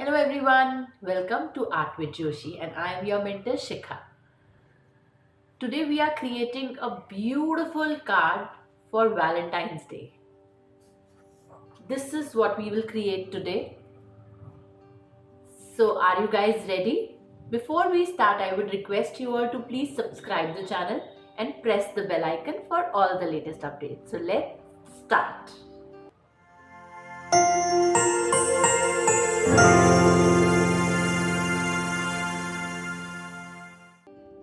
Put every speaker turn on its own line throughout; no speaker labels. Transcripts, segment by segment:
Hello everyone, welcome to Art with Joshi and I am your mentor Shikha. Today we are creating a beautiful card for Valentine's Day. This is what we will create today. So are you guys ready? Before we start, I would request you all to please subscribe the channel and press the bell icon for all the latest updates. So let's start.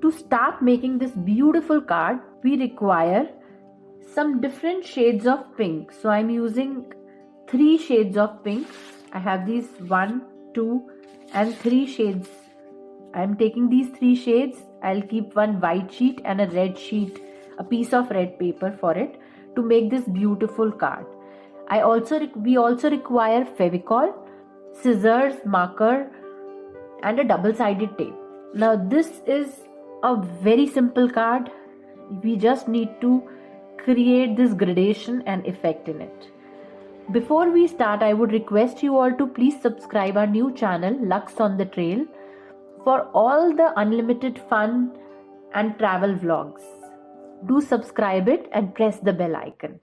To start making this beautiful card, we require some different shades of pink. So I'm using 3 shades of pink. I have these 1, 2 and 3 shades. I'm taking these 3 shades. I'll keep one white sheet and a red sheet, a piece of red paper for it to make this beautiful card. We also require Fevicol, scissors, marker and a double-sided tape. Now this is a very simple card. We just need to create this gradation and effect in it. Before we start, I would request you all to please subscribe our new channel Lux on the Trail for all the unlimited fun and travel vlogs. Do subscribe it and press the bell icon.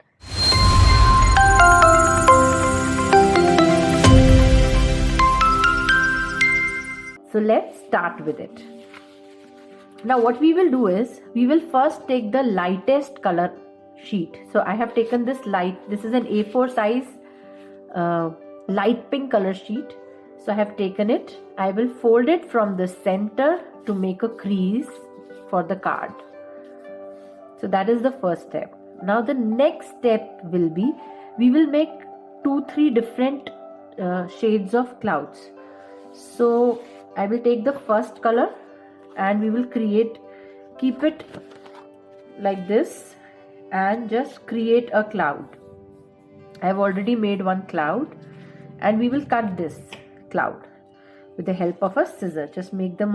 So let's start with it. Now what we will do is, we will first take the lightest color sheet. So I have taken this is an A4 size light pink color sheet. So I have taken it. I will fold it from the center to make a crease for the card. So that is the first step. Now the next step will be, we will make 2-3 different shades of clouds. So I will take the first color and we will keep it like this and just create a cloud. I have already made one cloud and we will cut this cloud with the help of a scissor. Just make the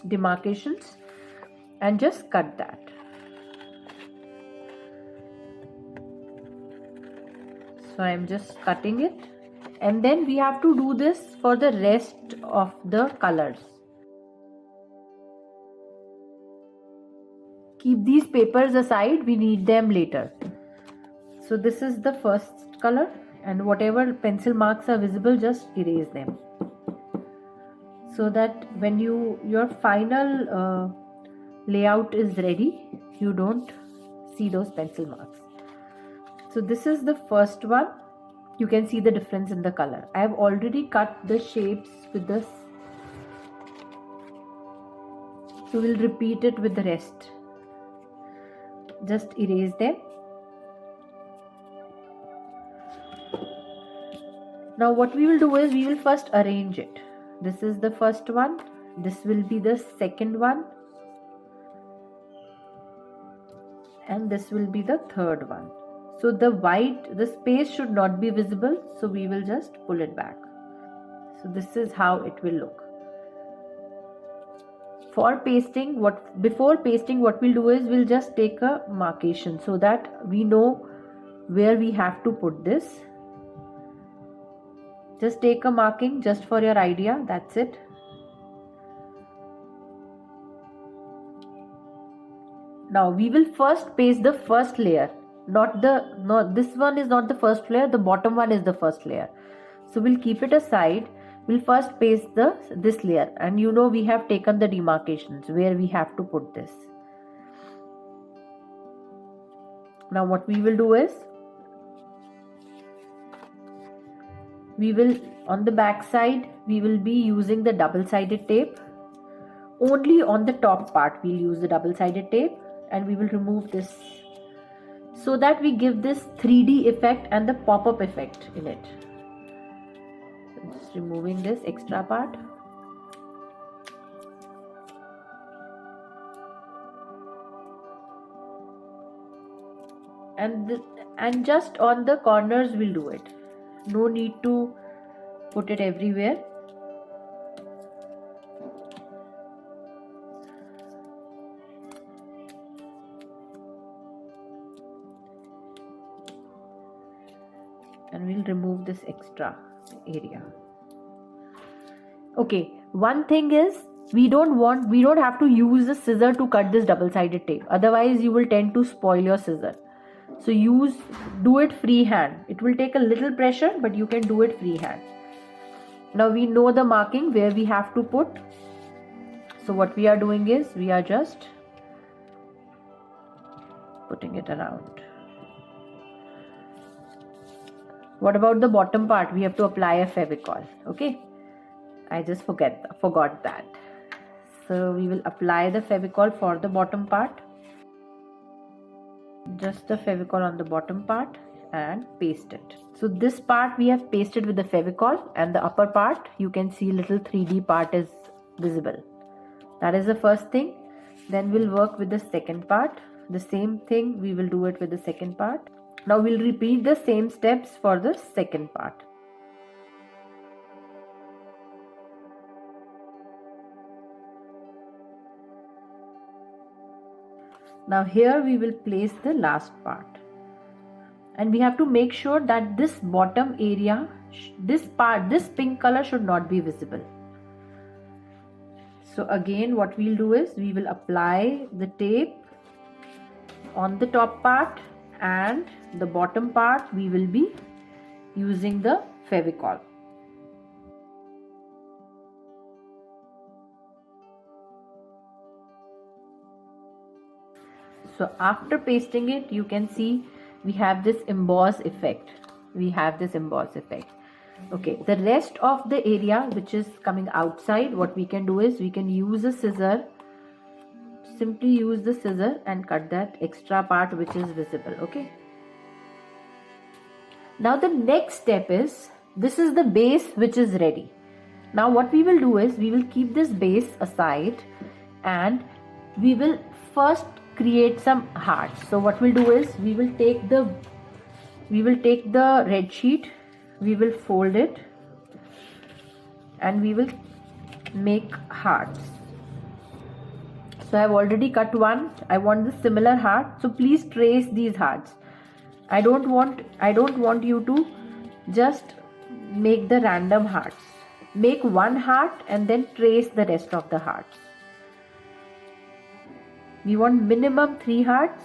demarcations and just cut that. So I am just cutting it, and then we have to do this for the rest of the colors. Keep these papers aside, we need them later. So this is the first color, and whatever pencil marks are visible, just erase them, so that when your final layout is ready, you don't see those pencil marks. So this is the first one. You can see the difference in the color. I have already cut the shapes with this, so we'll repeat it with the rest. Just erase them. Now what we will do is, we will first arrange it. This is the first one. This will be the second one. And this will be the third one. So the space should not be visible. So we will just pull it back. So this is how it will look. Before pasting, what we'll do is, we'll just take a markation so that we know where we have to put this. Just take a marking just for your idea. That's it. Now we will first paste the first layer. This one is not the first layer. The bottom one is the first layer. So we'll keep it aside. We'll first paste this layer, and we have taken the demarcations where we have to put this. Now what we will do is, on the back side, we will be using the double-sided tape. Only on the top part we'll use the double-sided tape, and we will remove this so that we give this 3D effect and the pop-up effect in it. So just removing this extra part. And just on the corners we'll do it. No need to put it everywhere. And we'll remove this extra area. Okay, one thing is we don't have to use a scissor to cut this double-sided tape. Otherwise, you will tend to spoil your scissor. So do it freehand. It will take a little pressure, but you can do it freehand. Now we know the marking where we have to put. So what we are doing is we are just putting it around. What about the bottom part? We have to apply a Fevicol. Okay, I just forgot that. So we will apply the Fevicol for the bottom part. Just the Fevicol on the bottom part and paste it. So this part we have pasted with the Fevicol, and the upper part you can see little 3D part is visible. That is the first thing. Then we'll work with the second part. The same thing we will do it with the second part. Now we'll repeat the same steps for the second part. Now here we will place the last part, and we have to make sure that this bottom area, this pink color should not be visible. So again what we'll do is we will apply the tape on the top part, and the bottom part we will be using the Fevicol. So after pasting it, you can see we have this emboss effect. Okay, the rest of the area which is coming outside, what we can do is we can use a scissor. Simply use the scissor and cut that extra part which is visible. Okay. Now the next step is, this is the base which is ready. Now what we will do is we will keep this base aside, and we will first create some hearts. So what we'll do is we will take the red sheet, we will fold it, and we will make hearts. So I have already cut one. I want the similar heart. So please trace these hearts. I don't want you to just make the random hearts. Make one heart and then trace the rest of the hearts. We want minimum 3 hearts,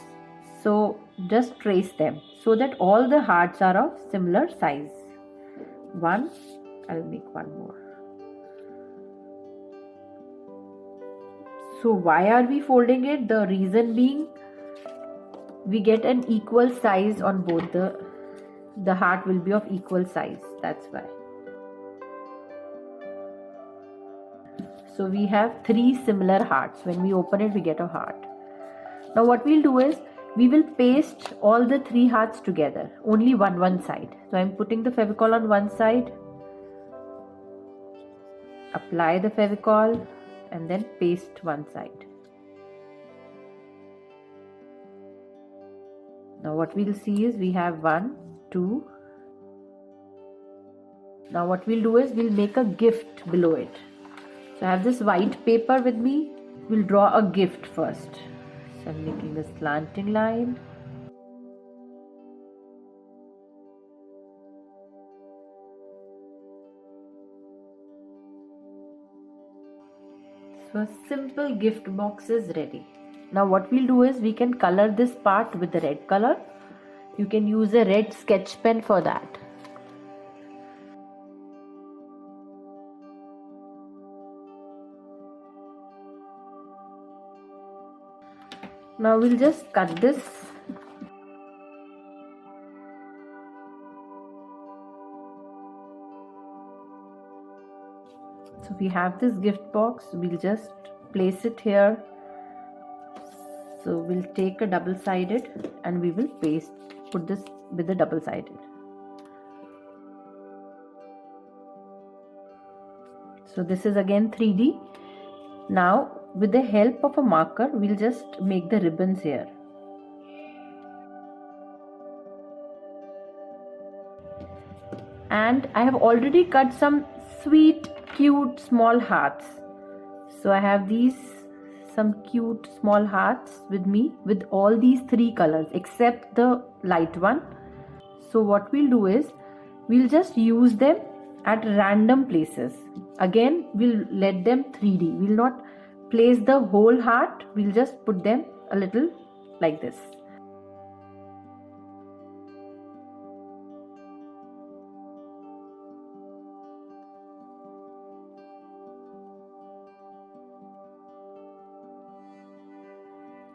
so just trace them so that all the hearts are of similar size. One, I'll make one more. So why are we folding it? The reason being, we get an equal size on both. The heart will be of equal size. That's why. So we have 3 similar hearts. When we open it, we get a heart. Now what we'll do is we will paste all the 3 hearts together, only one side. So I'm putting the Fevicol on one side, apply the Fevicol, and then paste one side. Now what we'll see is we have 1, 2. Now what we'll do is we'll make a gift below it. So I have this white paper with me. We'll draw a gift first. So I'm making a slanting line. So a simple gift box is ready. Now what we'll do is we can color this part with the red color. You can use a red sketch pen for that. Now we'll just cut this. So we have this gift box, we'll just place it here. So we'll take a double-sided and we will put this with the double-sided. So this is again 3D. Now with the help of a marker, we'll just make the ribbons here. And I have already cut some sweet, cute, small hearts. So I have some cute small hearts with me with all these 3 colors except the light one. So what we'll do is we'll just use them at random places. Again, we'll let them 3D. We'll not place the whole heart. We'll just put them a little like this.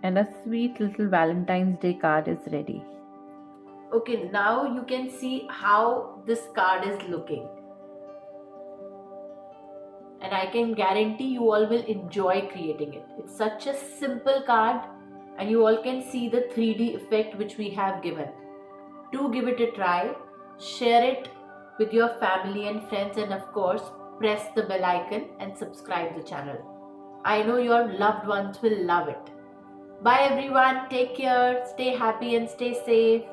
And a sweet little Valentine's Day card is ready. Okay, now you can see how this card is looking. And I can guarantee you all will enjoy creating it. It's such a simple card and you all can see the 3D effect which we have given. Do give it a try, share it with your family and friends, and of course press the bell icon and subscribe the channel. I know your loved ones will love it. Bye everyone, take care, stay happy and stay safe.